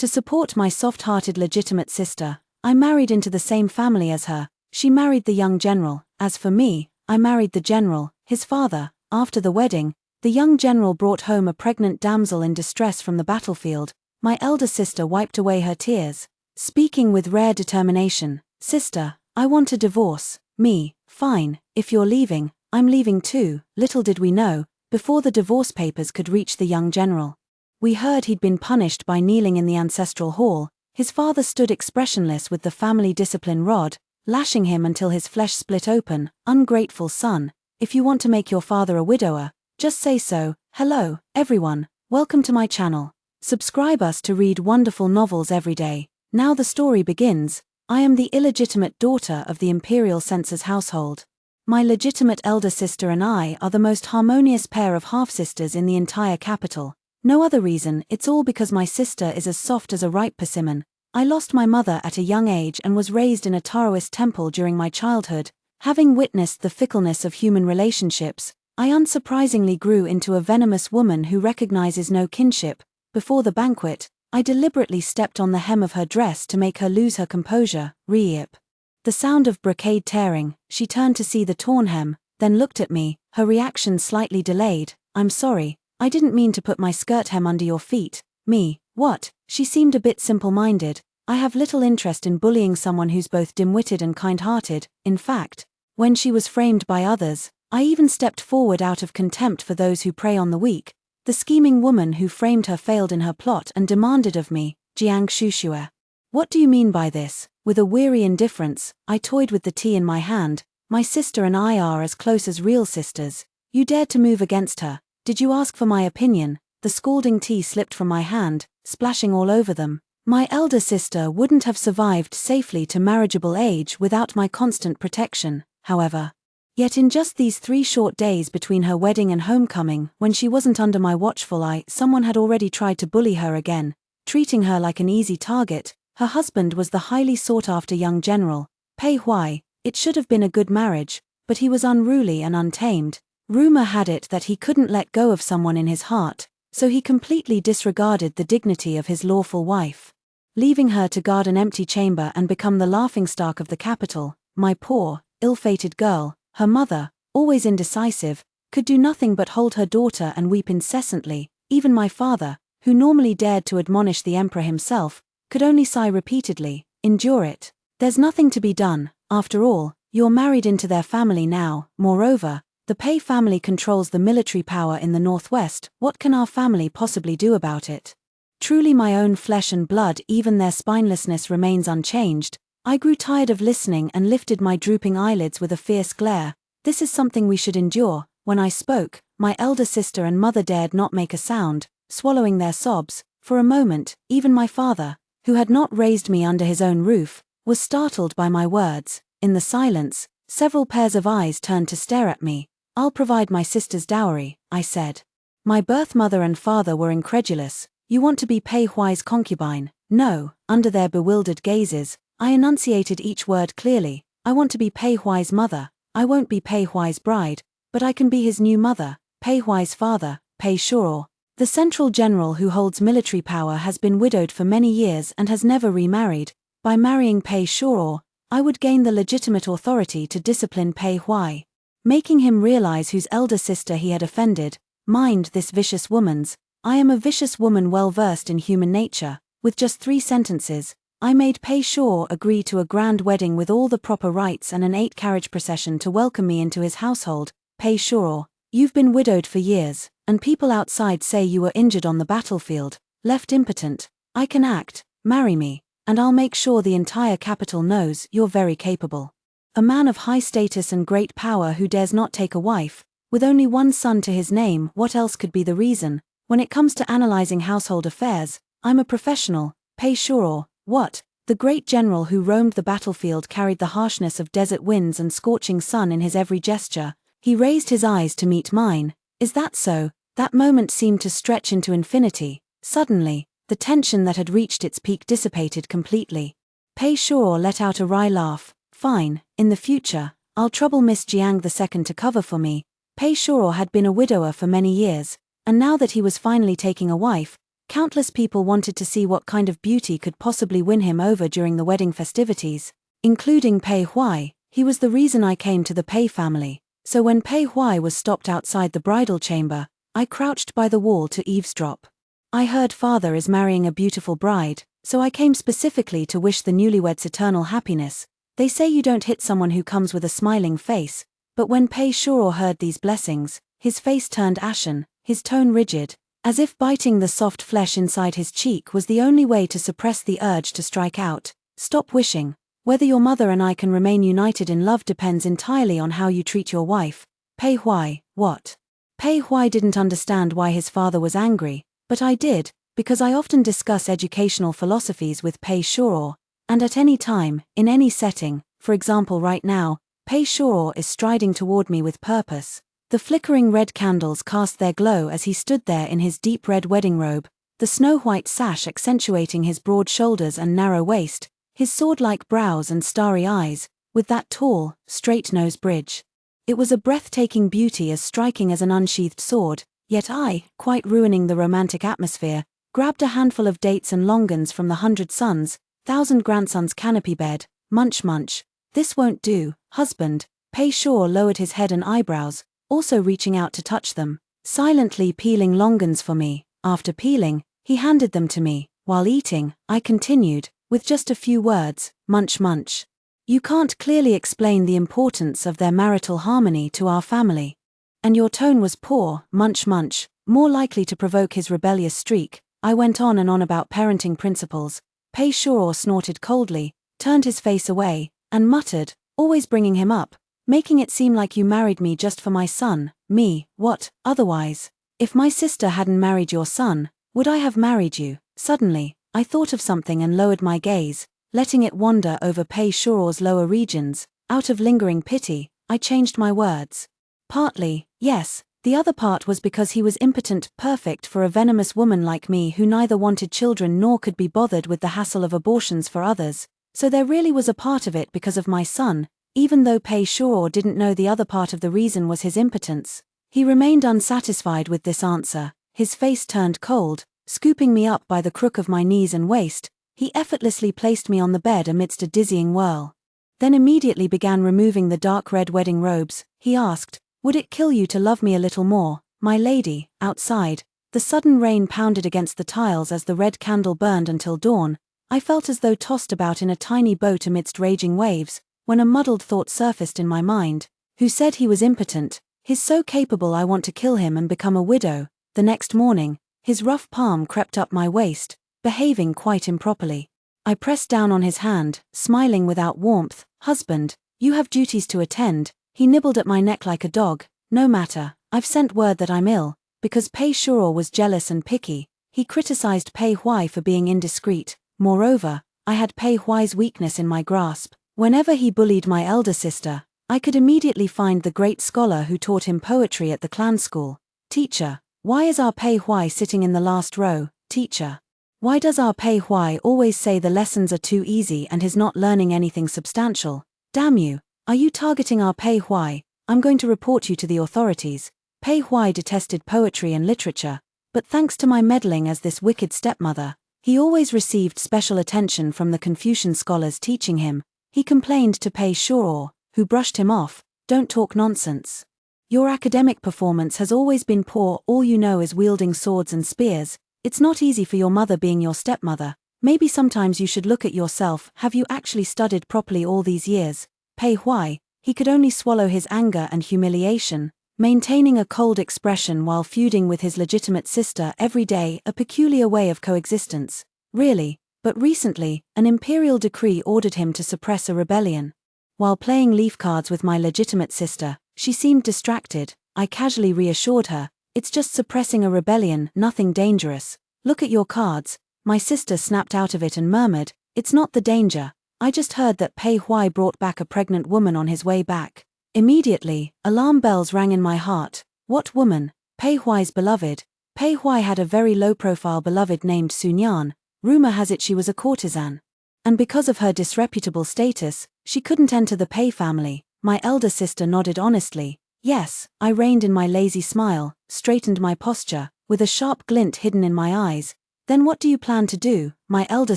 To support my soft-hearted legitimate sister, I married into the same family as her. She married the young general. As for me, I married the general, his father. After the wedding, the young general brought home a pregnant damsel in distress from the battlefield. My elder sister wiped away her tears, speaking with rare determination. Sister, I want a divorce. Me, fine, if you're leaving, I'm leaving too. Little did we know, before the divorce papers could reach the young general. We heard he'd been punished by kneeling in the ancestral hall. His father stood expressionless with the family discipline rod, lashing him until his flesh split open. Ungrateful son, if you want to make your father a widower, just say so. Hello, everyone, welcome to my channel. Subscribe us to read wonderful novels every day. Now the story begins. I am the illegitimate daughter of the imperial censor's household. My legitimate elder sister and I are the most harmonious pair of half-sisters in the entire capital. No other reason, it's all because my sister is as soft as a ripe persimmon. I lost my mother at a young age and was raised in a Taoist temple during my childhood. Having witnessed the fickleness of human relationships, I unsurprisingly grew into a venomous woman who recognizes no kinship. Before the banquet, I deliberately stepped on the hem of her dress to make her lose her composure. Reap. The sound of brocade tearing, she turned to see the torn hem, then looked at me, her reaction slightly delayed. I'm sorry, I didn't mean to put my skirt hem under your feet. Me, what? She seemed a bit simple-minded. I have little interest in bullying someone who's both dim-witted and kind-hearted. In fact, when she was framed by others, I even stepped forward out of contempt for those who prey on the weak. The scheming woman who framed her failed in her plot and demanded of me, Jiang Shushue. What do you mean by this? With a weary indifference, I toyed with the tea in my hand. My sister and I are as close as real sisters. You dared to move against her. Did you ask for my opinion? The scalding tea slipped from my hand, splashing all over them. My elder sister wouldn't have survived safely to marriageable age without my constant protection, however. Yet in just these 3 short days between her wedding and homecoming, when she wasn't under my watchful eye, someone had already tried to bully her again, treating her like an easy target. Her husband was the highly sought-after young general, Pei Huai. It should have been a good marriage, but he was unruly and untamed. Rumor had it that he couldn't let go of someone in his heart, so he completely disregarded the dignity of his lawful wife, leaving her to guard an empty chamber and become the laughingstock of the capital. My poor, ill-fated girl, her mother, always indecisive, could do nothing but hold her daughter and weep incessantly. Even my father, who normally dared to admonish the emperor himself, could only sigh repeatedly. Endure it. There's nothing to be done. After all, you're married into their family now. Moreover, the Pei family controls the military power in the northwest. What can our family possibly do about it? Truly my own flesh and blood, even their spinelessness remains unchanged. I grew tired of listening and lifted my drooping eyelids with a fierce glare. This is something we should endure. When I spoke, my elder sister and mother dared not make a sound, swallowing their sobs. For a moment, even my father, who had not raised me under his own roof, was startled by my words. In the silence, several pairs of eyes turned to stare at me. I'll provide my sister's dowry, I said. My birth mother and father were incredulous. You want to be Pei Huai's concubine? No. Under their bewildered gazes, I enunciated each word clearly. I want to be Pei Huai's mother. I won't be Pei Huai's bride, but I can be his new mother. Pei Huai's father, Pei Shuo, the central general who holds military power, has been widowed for many years and has never remarried. By marrying Pei Shuo, I would gain the legitimate authority to discipline Pei Huai, making him realize whose elder sister he had offended. Mind this vicious woman's. I am a vicious woman well versed in human nature. With just 3 sentences, I made Pei Shuo agree to a grand wedding with all the proper rites and an 8-carriage procession to welcome me into his household. Pei Shuo, you've been widowed for years, and people outside say you were injured on the battlefield, left impotent. I can act. Marry me, and I'll make sure the entire capital knows you're very capable. A man of high status and great power who dares not take a wife, with only 1 son to his name. What else could be the reason? When it comes to analyzing household affairs, I'm a professional. Pei Shuo, what? The great general who roamed the battlefield carried the harshness of desert winds and scorching sun in his every gesture. He raised his eyes to meet mine. Is that so? That moment seemed to stretch into infinity. Suddenly, the tension that had reached its peak dissipated completely. Pei Shuo let out a wry laugh. Fine, in the future, I'll trouble Miss Jiang II to cover for me. Pei Shuo had been a widower for many years, and now that he was finally taking a wife, Countless people wanted to see what kind of beauty could possibly win him over during the wedding festivities, including Pei Huai. He was the reason I came to the Pei family. So when Pei Huai was stopped outside the bridal chamber, I crouched by the wall to eavesdrop. I heard father is marrying a beautiful bride, so I came specifically to wish the newlyweds eternal happiness. They say you don't hit someone who comes with a smiling face, but when Pei Shuo heard these blessings, his face turned ashen, his tone rigid, as if biting the soft flesh inside his cheek was the only way to suppress the urge to strike out. Stop wishing. Whether your mother and I can remain united in love depends entirely on how you treat your wife. Pei Huai, what? Pei Huai didn't understand why his father was angry, but I did, because I often discuss educational philosophies with Pei Shuo, and at any time, in any setting, for example right now, Pei Shuo is striding toward me with purpose. The flickering red candles cast their glow as he stood there in his deep red wedding robe, the snow-white sash accentuating his broad shoulders and narrow waist, his sword-like brows and starry eyes, with that tall, straight nose bridge. It was a breathtaking beauty as striking as an unsheathed sword, yet I, quite ruining the romantic atmosphere, grabbed a handful of dates and longans from the 100 sons, 1,000 grandsons canopy bed. Munch munch. This won't do, husband. Pei Shuo lowered his head and eyebrows, also reaching out to touch them, silently peeling longans for me. After peeling, he handed them to me. While eating, I continued, with just a few words, munch munch. You can't clearly explain the importance of their marital harmony to our family. And your tone was poor, munch munch, more likely to provoke his rebellious streak. I went on and on about parenting principles. Pei Shuo snorted coldly, turned his face away, and muttered, always bringing him up, making it seem like you married me just for my son. Me, what, otherwise? If my sister hadn't married your son, would I have married you? Suddenly, I thought of something and lowered my gaze, letting it wander over Pei Shuo's lower regions. Out of lingering pity, I changed my words. Partly, yes, the other part was because he was impotent, perfect for a venomous woman like me who neither wanted children nor could be bothered with the hassle of abortions for others. So there really was a part of it because of my son, even though Pei Shuo didn't know the other part of the reason was his impotence. He remained unsatisfied with this answer, his face turned cold, scooping me up by the crook of my knees and waist. He effortlessly placed me on the bed amidst a dizzying whirl. Then immediately began removing the dark red wedding robes. He asked, would it kill you to love me a little more, my lady? Outside, the sudden rain pounded against the tiles as the red candle burned until dawn. I felt as though tossed about in a tiny boat amidst raging waves, when a muddled thought surfaced in my mind. Who said he was impotent? He's so capable I want to kill him and become a widow. The next morning, his rough palm crept up my waist, behaving quite improperly. I pressed down on his hand, smiling without warmth. Husband, you have duties to attend. He nibbled at my neck like a dog. No matter, I've sent word that I'm ill. Because Pei Shuo was jealous and picky, he criticized Pei Huai for being indiscreet. Moreover, I had Pei Huai's weakness in my grasp. Whenever he bullied my elder sister, I could immediately find the great scholar who taught him poetry at the clan school. Teacher, why is our Pei Huai sitting in the last row? Teacher, why does our Pei Huai always say the lessons are too easy and is not learning anything substantial? Damn you, are you targeting our Pei Huai? I'm going to report you to the authorities. Pei Huai detested poetry and literature, but thanks to my meddling as this wicked stepmother, he always received special attention from the Confucian scholars teaching him. He complained to Pei Shuo, who brushed him off, don't talk nonsense. Your academic performance has always been poor, all you know is wielding swords and spears. It's not easy for your mother being your stepmother. Maybe sometimes you should look at yourself. Have you actually studied properly all these years? Pei Huai, he could only swallow his anger and humiliation, maintaining a cold expression while feuding with his legitimate sister every day, a peculiar way of coexistence. Really, but recently, an imperial decree ordered him to suppress a rebellion. While playing leaf cards with my legitimate sister, she seemed distracted. I casually reassured her, it's just suppressing a rebellion, nothing dangerous. Look at your cards. My sister snapped out of it and murmured, it's not the danger. I just heard that Pei Huai brought back a pregnant woman on his way back. Immediately, alarm bells rang in my heart. What woman? Pei Huai's beloved. Pei Huai had a very low-profile beloved named Sunyan. Rumor has it she was a courtesan. And because of her disreputable status, she couldn't enter the Pei family. My elder sister nodded honestly. Yes, I reined in my lazy smile, straightened my posture, with a sharp glint hidden in my eyes. Then what do you plan to do? My elder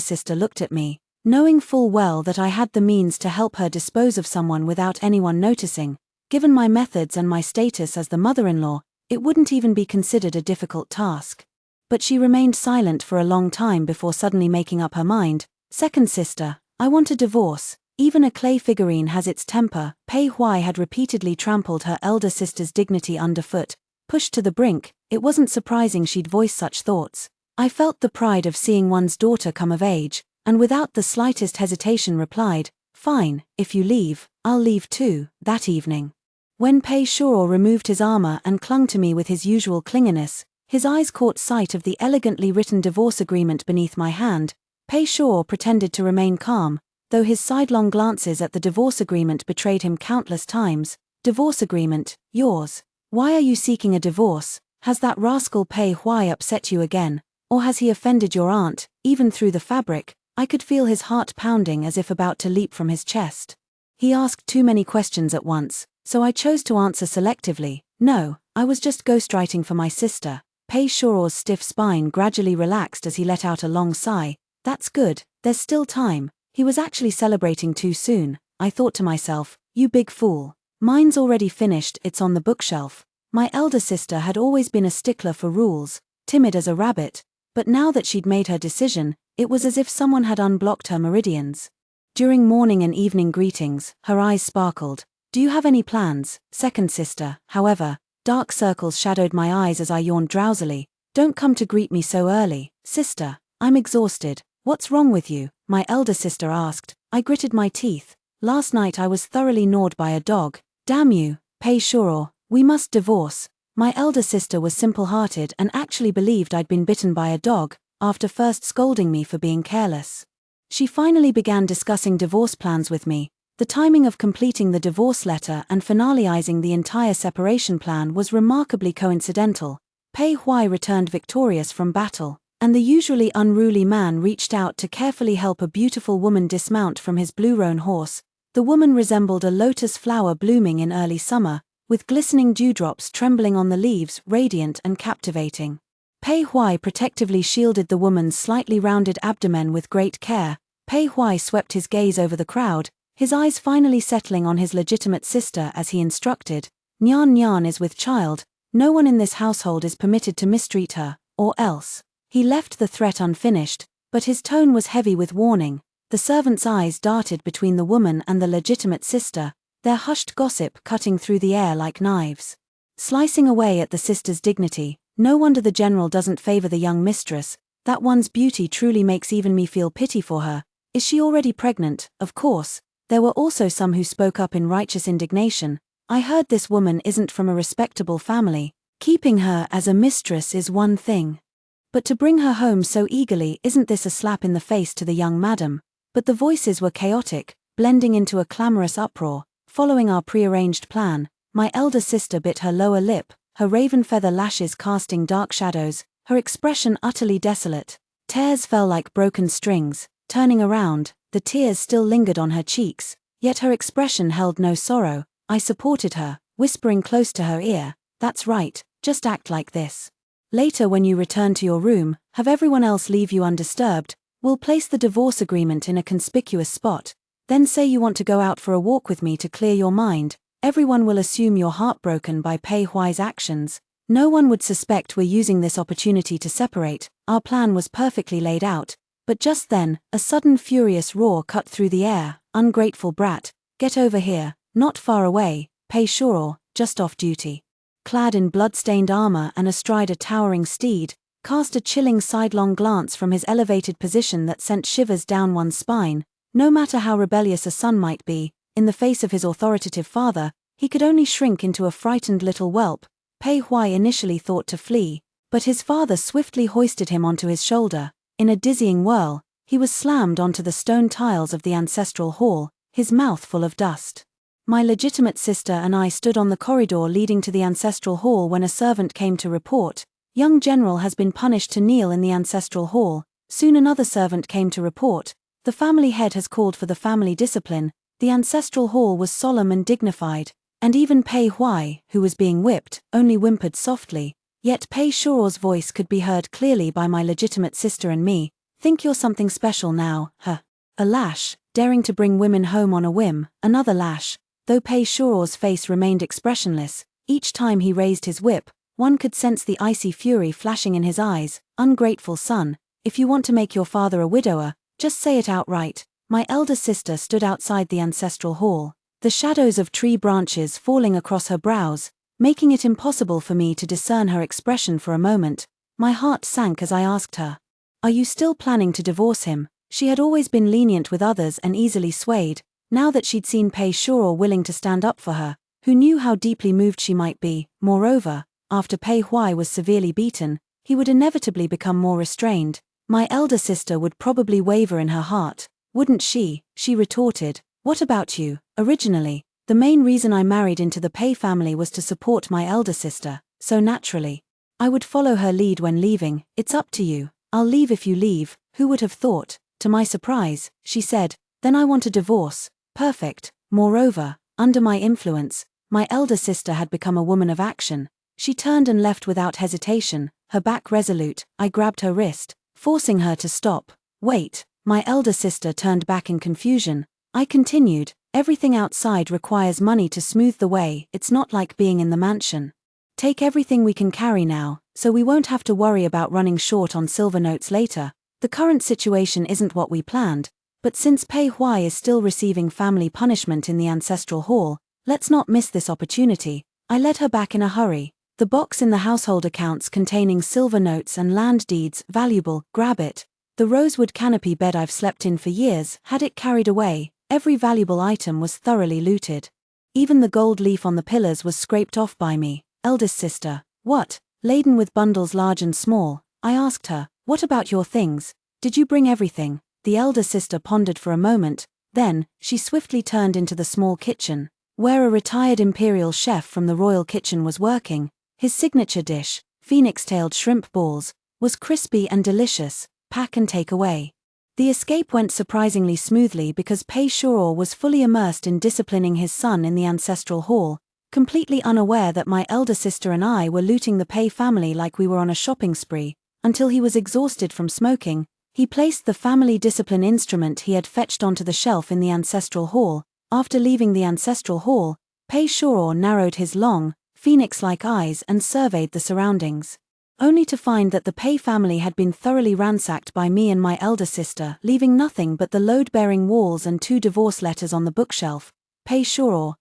sister looked at me, knowing full well that I had the means to help her dispose of someone without anyone noticing. Given my methods and my status as the mother-in-law, it wouldn't even be considered a difficult task. But she remained silent for a long time before suddenly making up her mind. Second sister, I want a divorce. Even a clay figurine has its temper. Pei Huai had repeatedly trampled her elder sister's dignity underfoot. Pushed to the brink, it wasn't surprising she'd voice such thoughts. I felt the pride of seeing one's daughter come of age, and without the slightest hesitation replied, "Fine, if you leave, I'll leave too." That evening, when Pei Shuo removed his armor and clung to me with his usual clinginess, his eyes caught sight of the elegantly written divorce agreement beneath my hand. Pei Shuo pretended to remain calm, though his sidelong glances at the divorce agreement betrayed him countless times. Divorce agreement, yours. Why are you seeking a divorce? Has that rascal Pei Huai upset you again? Or has he offended your aunt? Even through the fabric, I could feel his heart pounding as if about to leap from his chest. He asked too many questions at once, so I chose to answer selectively. No, I was just ghostwriting for my sister. Pei Shuo's stiff spine gradually relaxed as he let out a long sigh. That's good, there's still time. He was actually celebrating too soon. I thought to myself, you big fool. Mine's already finished, it's on the bookshelf. My elder sister had always been a stickler for rules, timid as a rabbit, but now that she'd made her decision, it was as if someone had unblocked her meridians. During morning and evening greetings, her eyes sparkled. Do you have any plans? Second sister, however, dark circles shadowed my eyes as I yawned drowsily. Don't come to greet me so early. Sister, I'm exhausted. What's wrong with you? My elder sister asked. I gritted my teeth. Last night I was thoroughly gnawed by a dog. Damn you, Pei Shuo, we must divorce. My elder sister was simple-hearted and actually believed I'd been bitten by a dog, after first scolding me for being careless. She finally began discussing divorce plans with me. The timing of completing the divorce letter and finalizing the entire separation plan was remarkably coincidental. Pei Huai returned victorious from battle, and the usually unruly man reached out to carefully help a beautiful woman dismount from his blue roan horse. The woman resembled a lotus flower blooming in early summer, with glistening dewdrops trembling on the leaves, radiant and captivating. Pei Huai protectively shielded the woman's slightly rounded abdomen with great care. Pei Huai swept his gaze over the crowd, his eyes finally settling on his legitimate sister as he instructed. Nyan Nyan is with child, no one in this household is permitted to mistreat her, or else. He left the threat unfinished, but his tone was heavy with warning. The servant's eyes darted between the woman and the legitimate sister, their hushed gossip cutting through the air like knives. Slicing away at the sister's dignity. No wonder the general doesn't favor the young mistress. That one's beauty truly makes even me feel pity for her. Is she already pregnant? Of course. There were also some who spoke up in righteous indignation. I heard this woman isn't from a respectable family. Keeping her as a mistress is one thing, but to bring her home so eagerly, isn't this a slap in the face to the young madam? But the voices were chaotic, blending into a clamorous uproar. Following our prearranged plan, my elder sister bit her lower lip, her raven feather lashes casting dark shadows, her expression utterly desolate. Tears fell like broken strings. Turning around, the tears still lingered on her cheeks, yet her expression held no sorrow. I supported her, whispering close to her ear, "That's right, just act like this. Later when you return to your room, have everyone else leave you undisturbed. We'll place the divorce agreement in a conspicuous spot. Then say you want to go out for a walk with me to clear your mind. Everyone will assume you're heartbroken by Pei Huai's actions. No one would suspect we're using this opportunity to separate." Our plan was perfectly laid out, but just then, a sudden furious roar cut through the air. "Ungrateful brat, get over here." Not far away, Pei Shuo, just off duty, clad in blood-stained armor and astride a towering steed, cast a chilling sidelong glance from his elevated position that sent shivers down one's spine. No matter how rebellious a son might be, in the face of his authoritative father, he could only shrink into a frightened little whelp. Pei Huai initially thought to flee, but his father swiftly hoisted him onto his shoulder. In a dizzying whirl, he was slammed onto the stone tiles of the ancestral hall, his mouth full of dust. My legitimate sister and I stood on the corridor leading to the ancestral hall when a servant came to report, "Young General has been punished to kneel in the ancestral hall." Soon another servant came to report, "The family head has called for the family discipline." The ancestral hall was solemn and dignified, and even Pei Huai, who was being whipped, only whimpered softly, Yet Pei Shuo's voice could be heard clearly by my legitimate sister and me. Think you're something special now, huh? A lash, daring to bring women home on a whim, another lash. Though Pei Shuo's face remained expressionless, each time he raised his whip, one could sense the icy fury flashing in his eyes. Ungrateful son, if you want to make your father a widower, just say it outright. My elder sister stood outside the ancestral hall, the shadows of tree branches falling across her brows, making it impossible for me to discern her expression for a moment. My heart sank as I asked her, "Are you still planning to divorce him?" She had always been lenient with others and easily swayed. Now that she'd seen Pei Shuo willing to stand up for her, who knew how deeply moved she might be. Moreover, after Pei Huai was severely beaten, he would inevitably become more restrained. My elder sister would probably waver in her heart, wouldn't she? She retorted, "What about you? Originally, the main reason I married into the Pei family was to support my elder sister, so naturally, I would follow her lead when leaving. It's up to you. I'll leave if you leave. Who would have thought?" To my surprise, she said, "Then I want a divorce." Perfect. Moreover, under my influence, my elder sister had become a woman of action. She turned and left without hesitation, her back resolute. I grabbed her wrist, forcing her to stop. "Wait." My elder sister turned back in confusion. I continued, "Everything outside requires money to smooth the way. It's not like being in the mansion. Take everything we can carry now, so we won't have to worry about running short on silver notes later. The current situation isn't what we planned, but since Pei Huai is still receiving family punishment in the ancestral hall, let's not miss this opportunity." I led her back in a hurry. "The box in the household accounts containing silver notes and land deeds, valuable, grab it. The rosewood canopy bed I've slept in for years had it carried away. Every valuable item was thoroughly looted. Even the gold leaf on the pillars was scraped off by me." Eldest sister, "What?" Laden with bundles large and small, I asked her, "What about your things? Did you bring everything?" The elder sister pondered for a moment, then, she swiftly turned into the small kitchen, where a retired imperial chef from the royal kitchen was working. His signature dish, phoenix-tailed shrimp balls, was crispy and delicious. Pack and take away. The escape went surprisingly smoothly because Pei Shuo was fully immersed in disciplining his son in the ancestral hall, completely unaware that my elder sister and I were looting the Pei family like we were on a shopping spree. Until he was exhausted from smoking, he placed the family discipline instrument he had fetched onto the shelf in the ancestral hall. After leaving the ancestral hall, Pei Shuo narrowed his long, phoenix-like eyes and surveyed the surroundings, only to find that the Pei family had been thoroughly ransacked by me and my elder sister, leaving nothing but the load-bearing walls and 2 divorce letters on the bookshelf. Pei Shuo,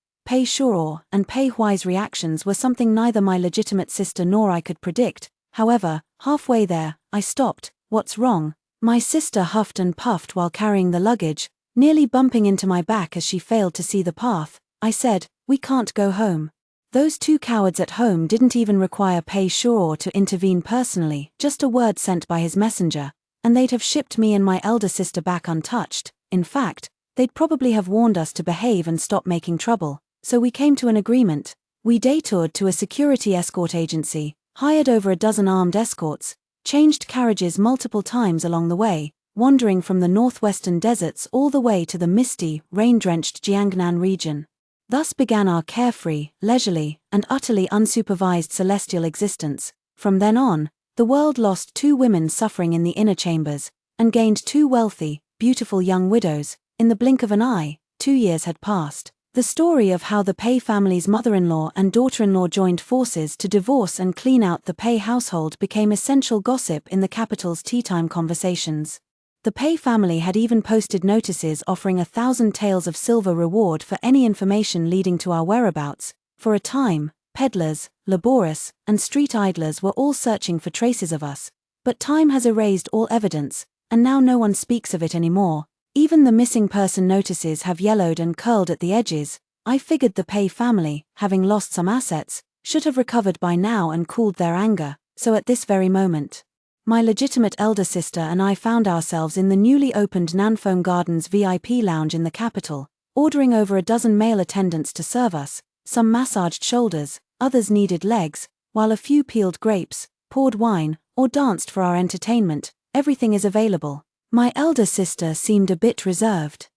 and Pei Huai's reactions were something neither my legitimate sister nor I could predict. However, halfway there, I stopped. "What's wrong?" My sister huffed and puffed while carrying the luggage, nearly bumping into my back as she failed to see the path. I said, "We can't go home." Those 2 cowards at home didn't even require Pei Shuo to intervene personally, just a word sent by his messenger, and they'd have shipped me and my elder sister back untouched. In fact, they'd probably have warned us to behave and stop making trouble. So we came to an agreement. We detoured to a security escort agency, hired over a dozen armed escorts, changed carriages multiple times along the way, wandering from the northwestern deserts all the way to the misty, rain-drenched Jiangnan region. Thus began our carefree, leisurely, and utterly unsupervised celestial existence. From then on, the world lost 2 women suffering in the inner chambers, and gained 2 wealthy, beautiful young widows. In the blink of an eye, 2 years had passed. The story of how the Pei family's mother-in-law and daughter-in-law joined forces to divorce and clean out the Pei household became essential gossip in the capital's tea-time conversations. The Pei family had even posted notices offering 1,000 taels of silver reward for any information leading to our whereabouts. For a time, peddlers, laborious, and street idlers were all searching for traces of us. But time has erased all evidence, and now no one speaks of it anymore. Even the missing person notices have yellowed and curled at the edges. I figured the Pei family, having lost some assets, should have recovered by now and cooled their anger, so at this very moment, my legitimate elder sister and I found ourselves in the newly opened Nanfeng Gardens VIP lounge in the capital, ordering over a dozen male attendants to serve us. Some massaged shoulders, others kneaded legs, while a few peeled grapes, poured wine, or danced for our entertainment. Everything is available. My elder sister seemed a bit reserved.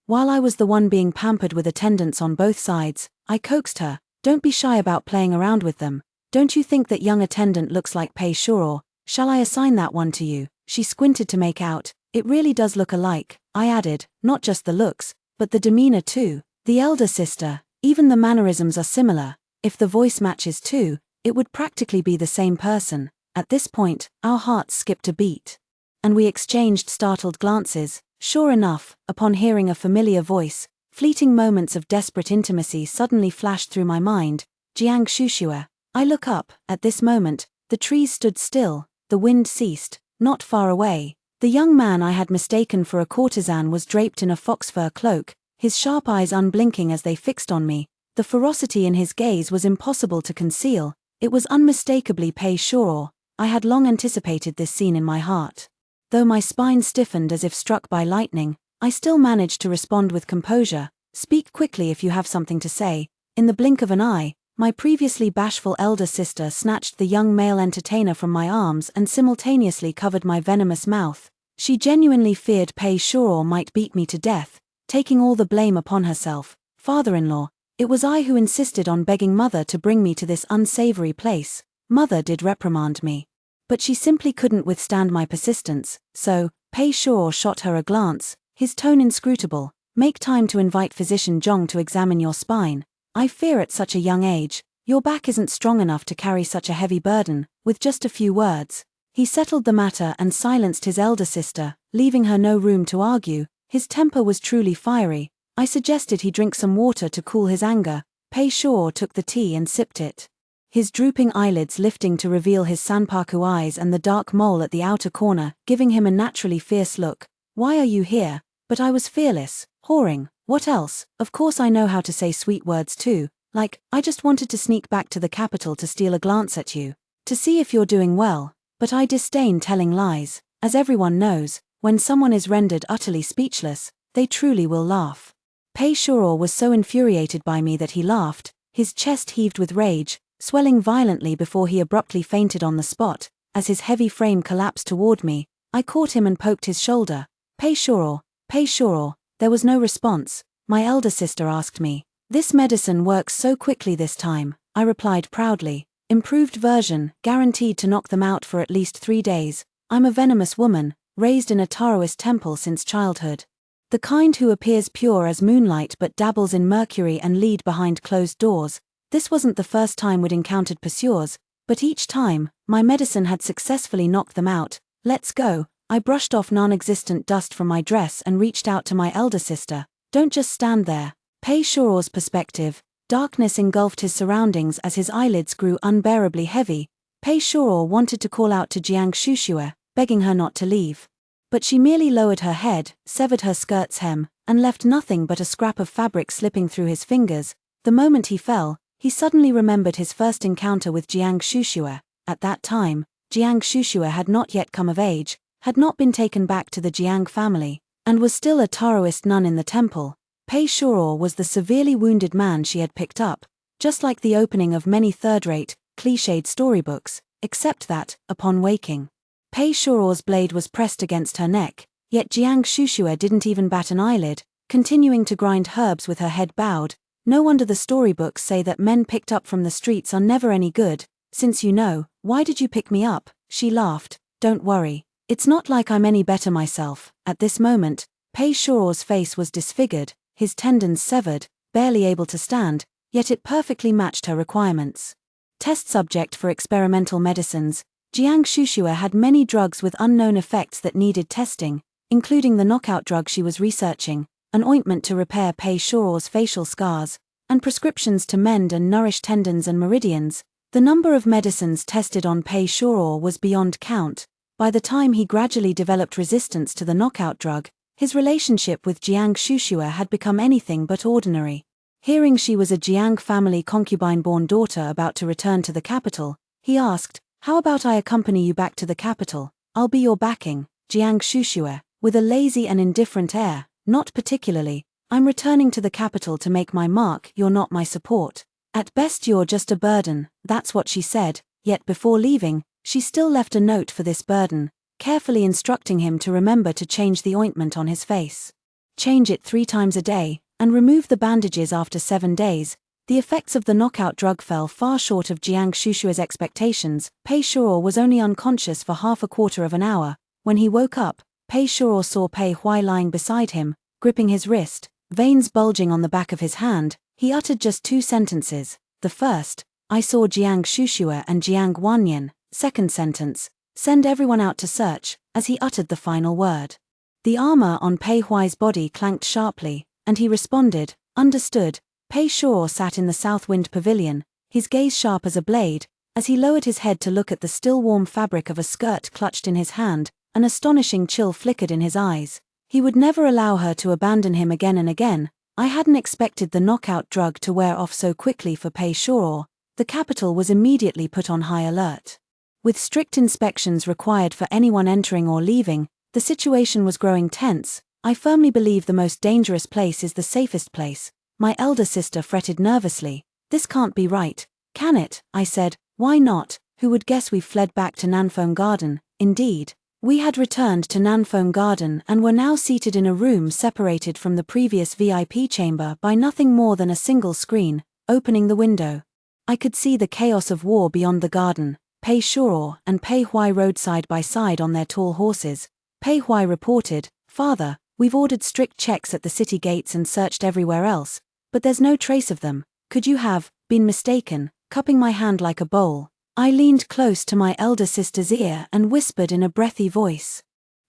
While I was the one being pampered with attendants on both sides, I coaxed her, "Don't be shy about playing around with them. Don't you think that young attendant looks like Pei Shuro? Shall I assign that one to you? She squinted to make out. It really does look alike, I added, not just the looks, but the demeanor too. The elder sister, even the mannerisms are similar. If the voice matches too, it would practically be the same person. At this point, our hearts skipped a beat. And we exchanged startled glances. Sure enough, upon hearing a familiar voice, fleeting moments of desperate intimacy suddenly flashed through my mind. Jiang Shushue. I look up. At this moment, the trees stood still, the wind ceased. Not far away, the young man I had mistaken for a courtesan was draped in a fox fur cloak, his sharp eyes unblinking as they fixed on me. The ferocity in his gaze was impossible to conceal. It was unmistakably Pei Shuro. I had long anticipated this scene in my heart. Though my spine stiffened as if struck by lightning, I still managed to respond with composure. Speak quickly if you have something to say. In the blink of an eye, my previously bashful elder sister snatched the young male entertainer from my arms and simultaneously covered my venomous mouth. She genuinely feared Pei Shuro might beat me to death, taking all the blame upon herself. Father-in-law, it was I who insisted on begging Mother to bring me to this unsavory place. Mother did reprimand me, but she simply couldn't withstand my persistence, so Pei Shuro shot her a glance, his tone inscrutable. Make time to invite physician Zhong to examine your spine. I fear at such a young age, your back isn't strong enough to carry such a heavy burden. With just a few words, he settled the matter and silenced his elder sister, leaving her no room to argue. His temper was truly fiery. I suggested he drink some water to cool his anger. Pei Shuro took the tea and sipped it, his drooping eyelids lifting to reveal his sanpaku eyes and the dark mole at the outer corner, giving him a naturally fierce look. Why are you here? But I was fearless. Whoring. What else? Of course I know how to say sweet words too, like, I just wanted to sneak back to the capital to steal a glance at you, to see if you're doing well. But I disdain telling lies. As everyone knows, when someone is rendered utterly speechless, they truly will laugh. Pei Shuro was so infuriated by me that he laughed, his chest heaved with rage, swelling violently before he abruptly fainted on the spot. As his heavy frame collapsed toward me, I caught him and poked his shoulder. Pei Shuro, Pei Shuro. There was no response. My elder sister asked me. This medicine works so quickly this time, I replied proudly. Improved version, guaranteed to knock them out for at least 3 days. I'm a venomous woman, raised in a Taoist temple since childhood. The kind who appears pure as moonlight but dabbles in mercury and lead behind closed doors. This wasn't the first time we'd encountered pursuers, but each time, my medicine had successfully knocked them out. Let's go. I brushed off non-existent dust from my dress and reached out to my elder sister. Don't just stand there. Pei Shuro's perspective. Darkness engulfed his surroundings as his eyelids grew unbearably heavy. Pei Shuro wanted to call out to Jiang Shushue, begging her not to leave. But she merely lowered her head, severed her skirt's hem, and left nothing but a scrap of fabric slipping through his fingers. The moment he fell, he suddenly remembered his first encounter with Jiang Shushue. At that time, Jiang Shushue had not yet come of age, had not been taken back to the Jiang family, and was still a Taoist nun in the temple. Pei Shuro was the severely wounded man she had picked up, just like the opening of many third-rate, cliched storybooks, except that, upon waking, Pei Shuro's blade was pressed against her neck, yet Jiang Shushue didn't even bat an eyelid, continuing to grind herbs with her head bowed. No wonder the storybooks say that men picked up from the streets are never any good. Since you know, why did you pick me up? She laughed. Don't worry. It's not like I'm any better myself. At this moment, Pei Shuro's face was disfigured, his tendons severed, barely able to stand, yet it perfectly matched her requirements. Test subject for experimental medicines, Jiang Shushue had many drugs with unknown effects that needed testing, including the knockout drug she was researching, an ointment to repair Pei Shuro's facial scars, and prescriptions to mend and nourish tendons and meridians. The number of medicines tested on Pei Shuro was beyond count. By the time he gradually developed resistance to the knockout drug, his relationship with Jiang Shushue had become anything but ordinary. Hearing she was a Jiang family concubine-born daughter about to return to the capital, he asked, "How about I accompany you back to the capital? I'll be your backing." Jiang Shushue, with a lazy and indifferent air, "Not particularly. I'm returning to the capital to make my mark. You're not my support. At best you're just a burden." That's what she said, yet before leaving, she still left a note for this burden, carefully instructing him to remember to change the ointment on his face. Change it 3 times a day, and remove the bandages after 7 days. The effects of the knockout drug fell far short of Jiang Shushua's expectations. Pei Shuo was only unconscious for half a quarter of an hour. When he woke up, Pei Shuo saw Pei Huai lying beside him, gripping his wrist, veins bulging on the back of his hand. He uttered just 2 sentences. The first, "I saw Jiang Shushua and Jiang Wanyan." Second sentence, "Send everyone out to search," as he uttered the final word. The armor on Pei Huai's body clanked sharply, and he responded, "Understood." Pei Shuo sat in the south wind pavilion, his gaze sharp as a blade. As he lowered his head to look at the still warm fabric of a skirt clutched in his hand, an astonishing chill flickered in his eyes. He would never allow her to abandon him again and again. I hadn't expected the knockout drug to wear off so quickly for Pei Shuo. The capital was immediately put on high alert. With strict inspections required for anyone entering or leaving, the situation was growing tense. I firmly believe the most dangerous place is the safest place. My elder sister fretted nervously. "This can't be right, can it?" I said. "Why not? Who would guess we've fled back to Nanfeng Garden?" Indeed, we had returned to Nanfeng Garden and were now seated in a room separated from the previous VIP chamber by nothing more than a single screen. Opening the window, I could see the chaos of war beyond the garden. Pei Shuo and Pei Huai rode side by side on their tall horses. Pei Huai reported, "Father, we've ordered strict checks at the city gates and searched everywhere else, but there's no trace of them. Could you have been mistaken?" Cupping my hand like a bowl, I leaned close to my elder sister's ear and whispered in a breathy voice,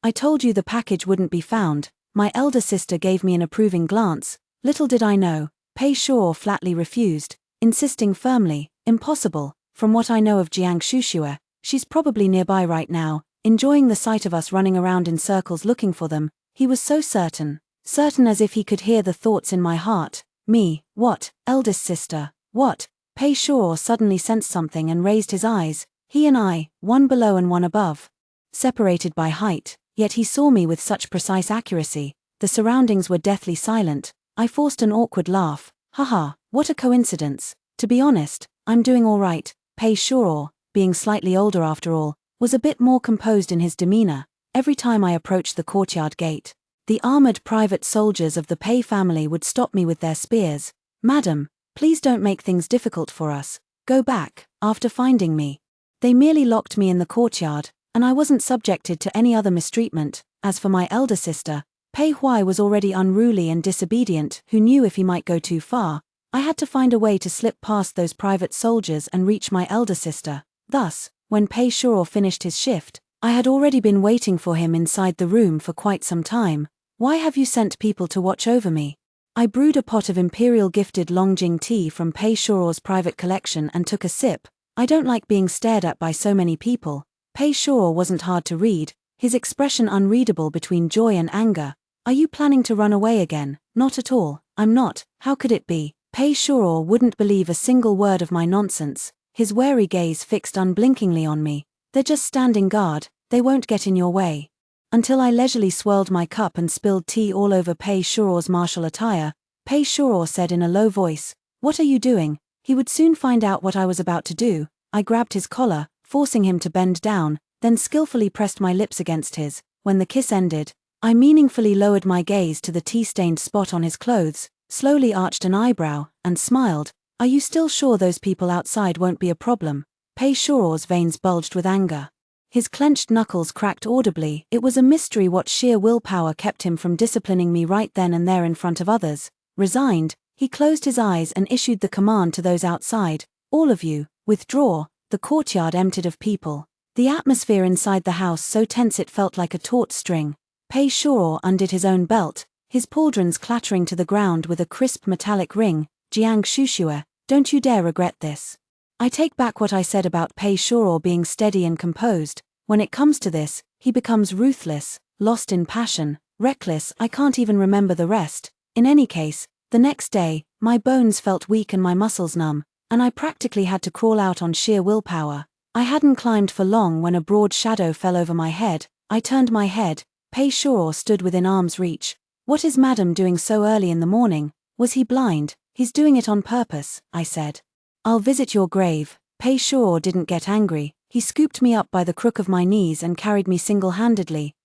"I told you the package wouldn't be found." My elder sister gave me an approving glance. Little did I know, Pei Shuo flatly refused, insisting firmly, "Impossible. From what I know of Jiang Shushua, she's probably nearby right now, enjoying the sight of us running around in circles looking for them." He was so certain as if he could hear the thoughts in my heart. "Me, what? Eldest sister, what?" Pei Shuo suddenly sensed something and raised his eyes. He and I, one below and one above, separated by height, yet he saw me with such precise accuracy. The surroundings were deathly silent. I forced an awkward laugh. "Haha, what a coincidence. To be honest, I'm doing all right." Pei Shuo, being slightly older after all, was a bit more composed in his demeanor. Every time I approached the courtyard gate, the armored private soldiers of the Pei family would stop me with their spears. "Madam, please don't make things difficult for us. Go back." After finding me, they merely locked me in the courtyard, and I wasn't subjected to any other mistreatment. As for my elder sister, Pei Huai was already unruly and disobedient. Who knew if he might go too far? I had to find a way to slip past those private soldiers and reach my elder sister. Thus, when Pei Shuo finished his shift, I had already been waiting for him inside the room for quite some time. "Why have you sent people to watch over me?" I brewed a pot of imperial gifted Longjing tea from Pei Shuo's private collection and took a sip. "I don't like being stared at by so many people." Pei Shuo wasn't hard to read, his expression unreadable between joy and anger. "Are you planning to run away again?" "Not at all, I'm not. How could it be?" Pei Shuo wouldn't believe a single word of my nonsense, his wary gaze fixed unblinkingly on me. "They're just standing guard, they won't get in your way." Until I leisurely swirled my cup and spilled tea all over Pei Shuo's martial attire, Pei Shuo said in a low voice, "What are you doing?" He would soon find out what I was about to do. I grabbed his collar, forcing him to bend down, then skillfully pressed my lips against his. When the kiss ended, I meaningfully lowered my gaze to the tea-stained spot on his clothes, slowly arched an eyebrow, and smiled. "Are you still sure those people outside won't be a problem?" Pei Shuo's veins bulged with anger. His clenched knuckles cracked audibly. It was a mystery what sheer willpower kept him from disciplining me right then and there in front of others. Resigned, he closed his eyes and issued the command to those outside, "All of you, withdraw." The courtyard emptied of people. The atmosphere inside the house so tense it felt like a taut string. Pei Shuo undid his own belt, his pauldrons clattering to the ground with a crisp metallic ring. "Jiang Shushua, don't you dare regret this." I take back what I said about Pei Shuo being steady and composed. When it comes to this, he becomes ruthless, lost in passion, reckless. I can't even remember the rest. In any case, the next day, my bones felt weak and my muscles numb, and I practically had to crawl out on sheer willpower. I hadn't climbed for long when a broad shadow fell over my head. I turned my head. Pei Shuo stood within arm's reach. "What is Madam doing so early in the morning?" Was he blind? "He's doing it on purpose," I said. "I'll visit your grave." Pei Shuo didn't get angry. He scooped me up by the crook of my knees and carried me single-handedly.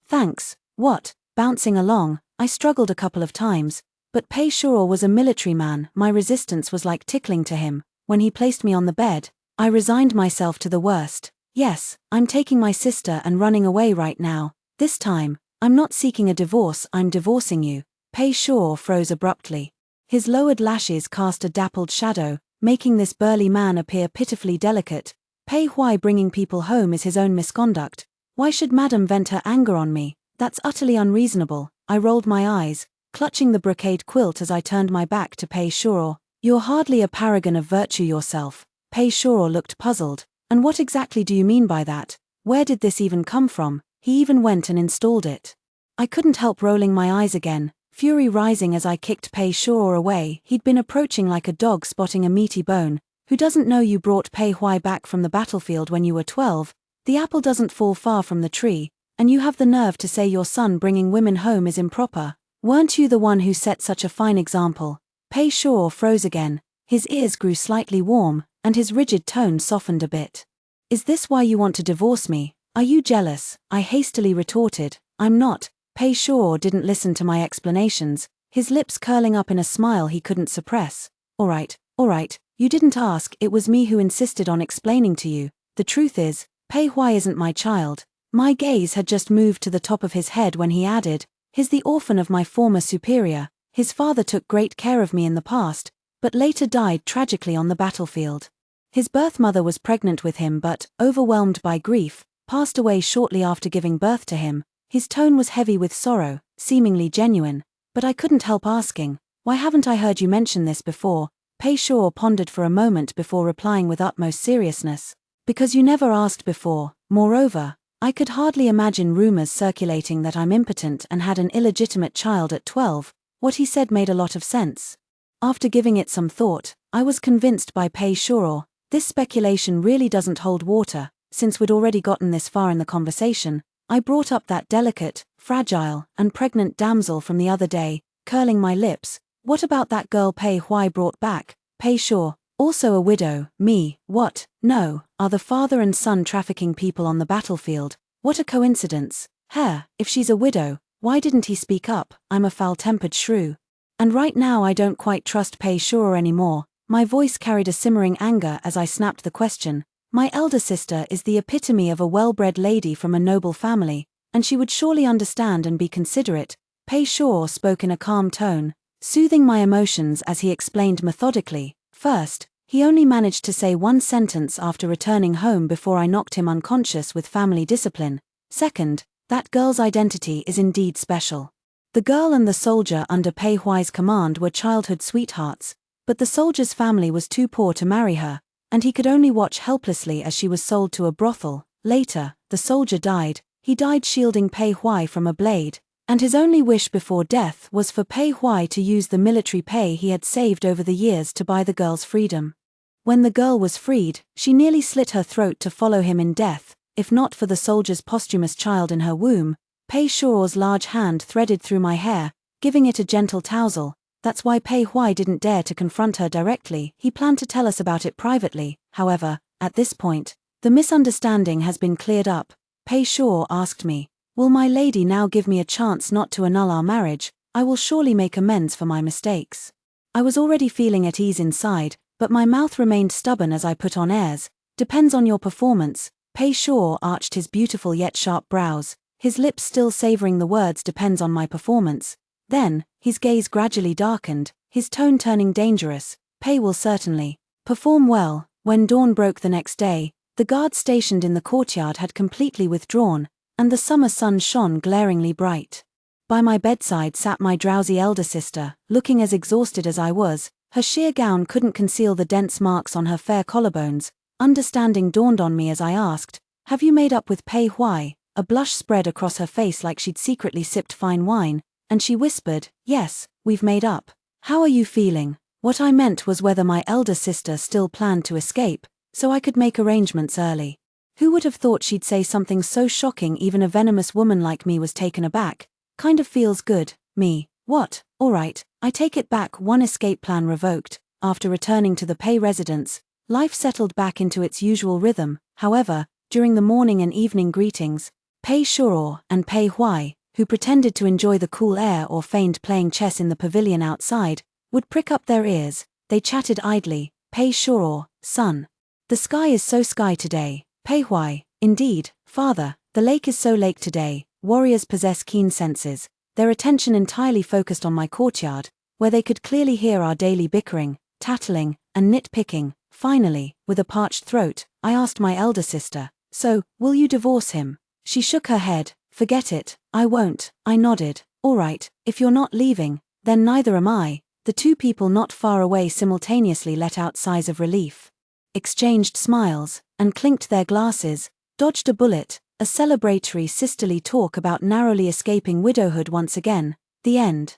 Thanks." "What?" Bouncing along, I struggled a couple of times. But Pei Shuo was a military man. My resistance was like tickling to him. When he placed me on the bed, I resigned myself to the worst. Yes, I'm taking my sister and running away right now. This time, I'm not seeking a divorce, I'm divorcing you. Pei Shuo froze abruptly. His lowered lashes cast a dappled shadow, making this burly man appear pitifully delicate. Pei Huai bringing people home is his own misconduct. Why should Madame vent her anger on me? That's utterly unreasonable. I rolled my eyes, clutching the brocade quilt as I turned my back to Pei Shuo. You're hardly a paragon of virtue yourself. Pei Shuo looked puzzled. And what exactly do you mean by that? Where did this even come from? He even went and installed it. I couldn't help rolling my eyes again, fury rising as I kicked Pei Shuo away. He'd been approaching like a dog spotting a meaty bone. Who doesn't know you brought Pei Huai back from the battlefield when you were 12? The apple doesn't fall far from the tree, and you have the nerve to say your son bringing women home is improper. Weren't you the one who set such a fine example? Pei Shuo froze again, his ears grew slightly warm, and his rigid tone softened a bit. Is this why you want to divorce me? Are you jealous? I hastily retorted. I'm not. Pei Shuo didn't listen to my explanations, his lips curling up in a smile he couldn't suppress. All right, you didn't ask, it was me who insisted on explaining to you. The truth is, Pei Huai isn't my child. My gaze had just moved to the top of his head when he added, he's the orphan of my former superior. His father took great care of me in the past, but later died tragically on the battlefield. His birth mother was pregnant with him but, overwhelmed by grief, passed away shortly after giving birth to him. His tone was heavy with sorrow, seemingly genuine, but I couldn't help asking, why haven't I heard you mention this before? Pei Shuo pondered for a moment before replying with utmost seriousness. Because you never asked before. Moreover, I could hardly imagine rumors circulating that I'm impotent and had an illegitimate child at 12. What he said made a lot of sense. After giving it some thought, I was convinced by Pei Shuo. This speculation really doesn't hold water. Since we'd already gotten this far in the conversation, I brought up that delicate, fragile, and pregnant damsel from the other day, curling my lips. What about that girl Pei Huai brought back? Pei Shuo, also a widow. Me, what? No, are the father and son trafficking people on the battlefield? What a coincidence. If she's a widow, why didn't he speak up? I'm a foul-tempered shrew. And right now I don't quite trust Pei Shuo anymore. My voice carried a simmering anger as I snapped the question. My elder sister is the epitome of a well-bred lady from a noble family, and she would surely understand and be considerate. Pei Shuo spoke in a calm tone, soothing my emotions as he explained methodically. First, he only managed to say one sentence after returning home before I knocked him unconscious with family discipline. Second, that girl's identity is indeed special. The girl and the soldier under Pei Huai's command were childhood sweethearts, but the soldier's family was too poor to marry her, and he could only watch helplessly as she was sold to a brothel. Later, the soldier died. He died shielding Pei Huai from a blade, and his only wish before death was for Pei Huai to use the military pay he had saved over the years to buy the girl's freedom. When the girl was freed, she nearly slit her throat to follow him in death. If not for the soldier's posthumous child in her womb. Pei Shuo's large hand threaded through my hair, giving it a gentle tousle. That's why Pei Huai didn't dare to confront her directly. He planned to tell us about it privately. However, at this point, the misunderstanding has been cleared up. Pei Shuo asked me, will my lady now give me a chance not to annul our marriage? I will surely make amends for my mistakes. I was already feeling at ease inside, but my mouth remained stubborn as I put on airs. Depends on your performance. Pei Shuo arched his beautiful yet sharp brows, his lips still savoring the words depends on my performance. Then, his gaze gradually darkened, his tone turning dangerous. Pei will certainly perform well. When dawn broke the next day, the guards stationed in the courtyard had completely withdrawn, and the summer sun shone glaringly bright. By my bedside sat my drowsy elder sister, looking as exhausted as I was. Her sheer gown couldn't conceal the dense marks on her fair collarbones. Understanding dawned on me as I asked, have you made up with Pei Huai? A blush spread across her face like she'd secretly sipped fine wine, and she whispered, yes, we've made up. How are you feeling? What I meant was whether my elder sister still planned to escape, so I could make arrangements early. Who would have thought she'd say something so shocking? Even a venomous woman like me was taken aback. Kind of feels good. Me. What? Alright, I take it back. One escape plan revoked. After returning to the Pei residence, life settled back into its usual rhythm. However, during the morning and evening greetings, Pei Shuo and Pei Huai, who pretended to enjoy the cool air or feigned playing chess in the pavilion outside, would prick up their ears. They chatted idly, "Pei sure or, son. The sky is so sky today, Pei Huai, indeed, father, the lake is so lake today." Warriors possess keen senses, their attention entirely focused on my courtyard, where they could clearly hear our daily bickering, tattling, and nitpicking. Finally, with a parched throat, I asked my elder sister, "So, will you divorce him?" She shook her head. "Forget it, I won't." I nodded. "All right, if you're not leaving, then neither am I." The two people not far away simultaneously let out sighs of relief, exchanged smiles, and clinked their glasses. Dodged a bullet, a celebratory sisterly talk about narrowly escaping widowhood once again. The end.